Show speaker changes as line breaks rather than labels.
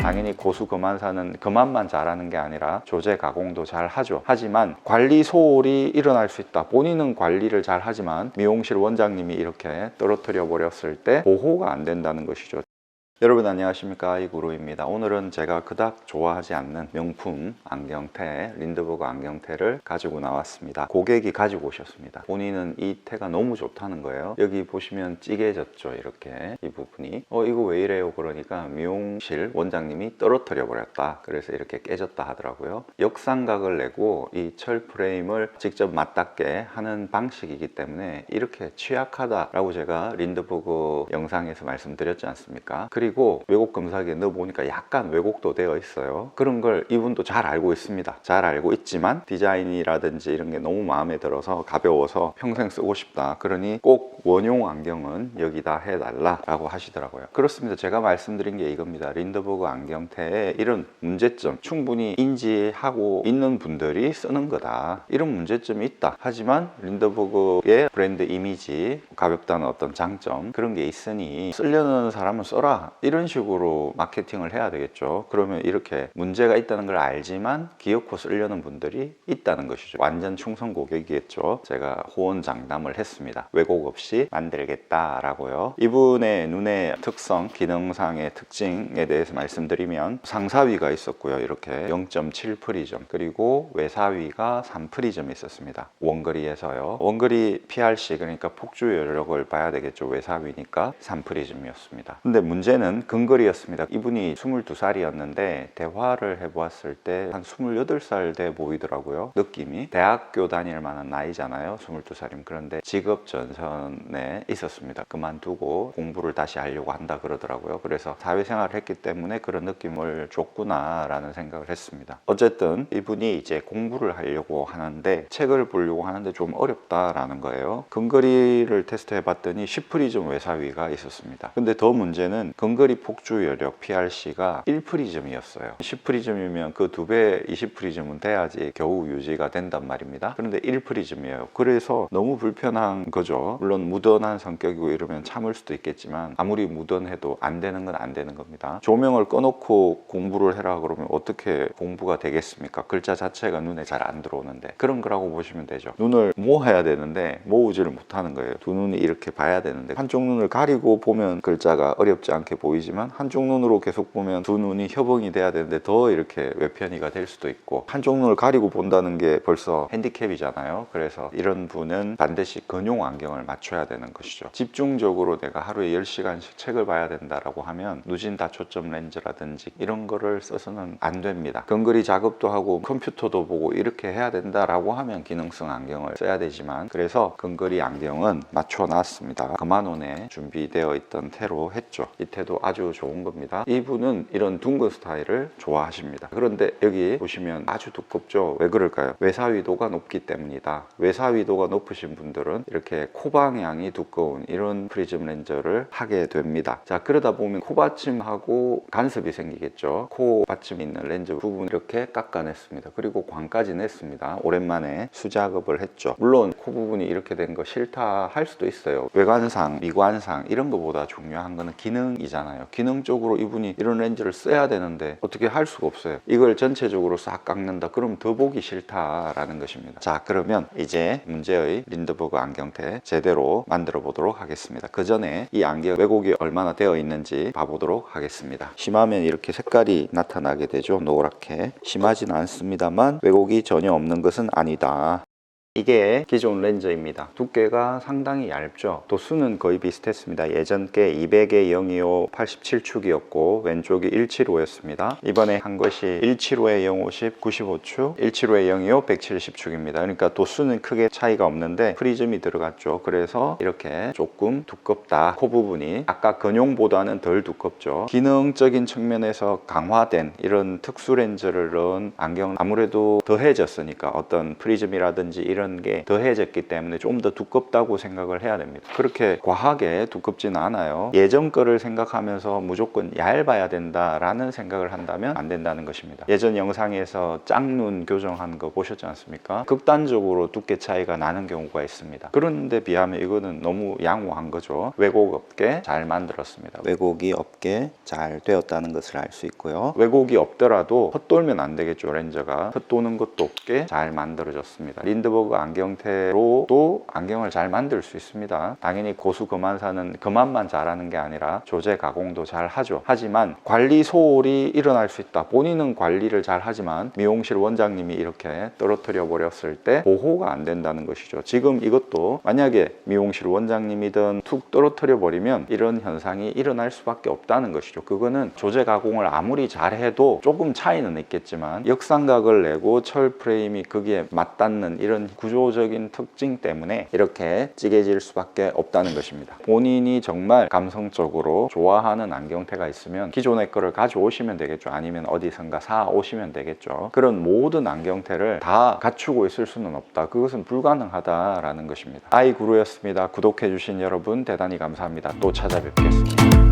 당연히 고수 그만사는 그만만 잘하는 게 아니라 조제 가공도 잘 하죠. 하지만 관리 소홀이 일어날 수 있다. 본인은 관리를 잘 하지만 미용실 원장님이 이렇게 떨어뜨려 버렸을 때 보호가 안 된다는 것이죠. 여러분 안녕하십니까, 이구루입니다. 오늘은 제가 그닥 좋아하지 않는 명품 안경테, 린드버그 안경테를 가지고 나왔습니다. 고객이 가지고 오셨습니다. 본인은 이 테가 너무 좋다는 거예요. 여기 보시면 찌개졌죠, 이렇게 이 부분이. 이거 왜 이래요? 그러니까 미용실 원장님이 떨어뜨려 버렸다. 그래서 이렇게 깨졌다 하더라고요. 역삼각을 내고 이 철 프레임을 직접 맞닿게 하는 방식이기 때문에 이렇게 취약하다라고 제가 린드버그 영상에서 말씀드렸지 않습니까? 그리고 왜곡 검사기에 넣어보니까 약간 왜곡도 되어 있어요. 그런 걸 이분도 잘 알고 있습니다. 잘 알고 있지만 디자인이라든지 이런 게 너무 마음에 들어서 가벼워서 평생 쓰고 싶다. 그러니 꼭 원용 안경은 여기다 해달라 라고 하시더라고요. 그렇습니다. 제가 말씀드린 게 이겁니다. 린드버그 안경테의 이런 문제점 충분히 인지하고 있는 분들이 쓰는 거다. 이런 문제점이 있다. 하지만 린드버그의 브랜드 이미지, 가볍다는 어떤 장점, 그런 게 있으니 쓰려는 사람은 써라, 이런 식으로 마케팅을 해야 되겠죠. 그러면 이렇게 문제가 있다는 걸 알지만 기어코 쓰려는 분들이 있다는 것이죠. 완전 충성 고객이겠죠. 제가 호언장담을 했습니다. 왜곡 없이 만들겠다라고요. 이분의 눈의 특성, 기능상의 특징에 대해서 말씀드리면 상사위가 있었고요. 이렇게 0.7 프리즘, 그리고 외사위가 3 프리즘이 있었습니다. 원거리에서요. 원거리 PRC, 그러니까 폭주 여력을 봐야 되겠죠. 외사위니까 3 프리즘이었습니다. 근데 문제는 근거리였습니다. 이분이 22살이었는데 대화를 해보았을 때 한 28살 돼 보이더라고요. 느낌이. 대학교 다닐 만한 나이잖아요, 22살이면. 그런데 직업 전선에 있었습니다. 그만두고 공부를 다시 하려고 한다 그러더라고요. 그래서 사회생활을 했기 때문에 그런 느낌을 줬구나 라는 생각을 했습니다. 어쨌든 이분이 이제 공부를 하려고 하는데, 책을 보려고 하는데 좀 어렵다라는 거예요. 근거리를 테스트해 봤더니 10프리즘 외사위가 있었습니다. 근데 더 문제는 근거리 폭주 여력 PRC가 1프리즘이었어요. 10프리즘이면 그 2배 20프리즘은 돼야지 겨우 유지가 된단 말입니다. 그런데 1프리즘이에요. 그래서 너무 불편한 거죠. 물론 무던한 성격이고 이러면 참을 수도 있겠지만 아무리 무던해도 안 되는 건 안 되는 겁니다. 조명을 꺼놓고 공부를 해라 그러면 어떻게 공부가 되겠습니까? 글자 자체가 눈에 잘 안 들어오는데. 그런 거라고 보시면 되죠. 눈을 모아야 되는데 모으지를 못하는 거예요. 두 눈이 이렇게 봐야 되는데 한쪽 눈을 가리고 보면 글자가 어렵지 않게 보이지만 한쪽 눈으로 계속 보면 두 눈이 협응이 돼야 되는데 더 이렇게 외편이가 될 수도 있고, 한쪽 눈을 가리고 본다는 게 벌써 핸디캡이잖아요. 그래서 이런 분은 반드시 근용 안경을 맞춰야 되는 것이죠. 집중적으로 내가 하루에 10시간씩 책을 봐야 된다라고 하면 누진 다초점 렌즈라든지 이런 거를 써서는 안 됩니다. 근거리 작업도 하고 컴퓨터도 보고 이렇게 해야 된다라고 하면 기능성 안경을 써야 되지만, 그래서 근거리 안경은 맞춰 놨습니다. 그만원에 준비되어 있던 테로 했죠. 이 테도 아주 좋은 겁니다. 이분은 이런 둥근 스타일을 좋아하십니다. 그런데 여기 보시면 아주 두껍죠. 왜 그럴까요? 외사위도가 높기 때문이다. 외사위도가 높으신 분들은 이렇게 코 방향이 두꺼운 이런 프리즘 렌즈를 하게 됩니다. 자, 그러다 보면 코받침하고 간섭이 생기겠죠. 코 받침 있는 렌즈 부분 이렇게 깎아냈습니다. 그리고 광까지 냈습니다. 오랜만에 수작업을 했죠. 물론 코 부분이 이렇게 된 거 싫다 할 수도 있어요. 외관상, 미관상 이런 거보다 중요한 거는 기능이잖아요. 기능적으로 이분이 이런 렌즈를 써야 되는데 어떻게 할 수가 없어요. 이걸 전체적으로 싹 깎는다 그럼 더 보기 싫다라는 것입니다. 자, 그러면 이제 문제의 린드버그 안경테 제대로 만들어 보도록 하겠습니다. 그 전에 이 안경 왜곡이 얼마나 되어 있는지 봐보도록 하겠습니다. 심하면 이렇게 색깔이 나타나게 되죠. 노랗게. 심하진 않습니다만 왜곡이 전혀 없는 것은 아니다. 이게 기존 렌즈입니다. 두께가 상당히 얇죠. 도수는 거의 비슷했습니다. 예전 게 200에 025 87축이었고 왼쪽이 175였습니다. 이번에 한 것이 175에 050 95축, 175에 025 170축입니다. 그러니까 도수는 크게 차이가 없는데 프리즘이 들어갔죠. 그래서 이렇게 조금 두껍다. 코 부분이 아까 근용보다는 덜 두껍죠. 기능적인 측면에서 강화된 이런 특수 렌즈를 넣은 안경은 아무래도 더해졌으니까 어떤 프리즘이라든지 이런 이런 게 더해졌기 때문에 좀 더 두껍다고 생각을 해야 됩니다. 그렇게 과하게 두껍지는 않아요. 예전 거를 생각하면서 무조건 얇아야 된다라는 생각을 한다면 안 된다는 것입니다. 예전 영상에서 짝눈 교정한 거 보셨지 않습니까? 극단적으로 두께 차이가 나는 경우가 있습니다. 그런데 비하면 이거는 너무 양호한 거죠. 왜곡 없게 잘 만들었습니다. 왜곡이 없게 잘 되었다는 것을 알 수 있고요. 왜곡이 없더라도 헛돌면 안 되겠죠. 렌저가 헛도는 것도 없게 잘 만들어졌습니다. 린드버그 안경테로도 안경을 잘 만들 수 있습니다. 당연히 고수 그만사는 그만만 잘하는 게 아니라 조제 가공도 잘 하죠. 하지만 관리 소홀이 일어날 수 있다. 본인은 관리를 잘 하지만 미용실 원장님이 이렇게 떨어뜨려 버렸을 때 보호가 안 된다는 것이죠. 지금 이것도 만약에 미용실 원장님이든 툭 떨어뜨려 버리면 이런 현상이 일어날 수밖에 없다는 것이죠. 그거는 조제 가공을 아무리 잘해도 조금 차이는 있겠지만 역삼각을 내고 철 프레임이 거기에 맞닿는 이런 구조적인 특징 때문에 이렇게 찌개질 수밖에 없다는 것입니다. 본인이 정말 감성적으로 좋아하는 안경테가 있으면 기존의 거를 가져오시면 되겠죠. 아니면 어디선가 사 오시면 되겠죠. 그런 모든 안경테를 다 갖추고 있을 수는 없다. 그것은 불가능하다라는 것입니다. 아이구루였습니다. 구독해 주신 여러분 대단히 감사합니다. 또 찾아뵙겠습니다.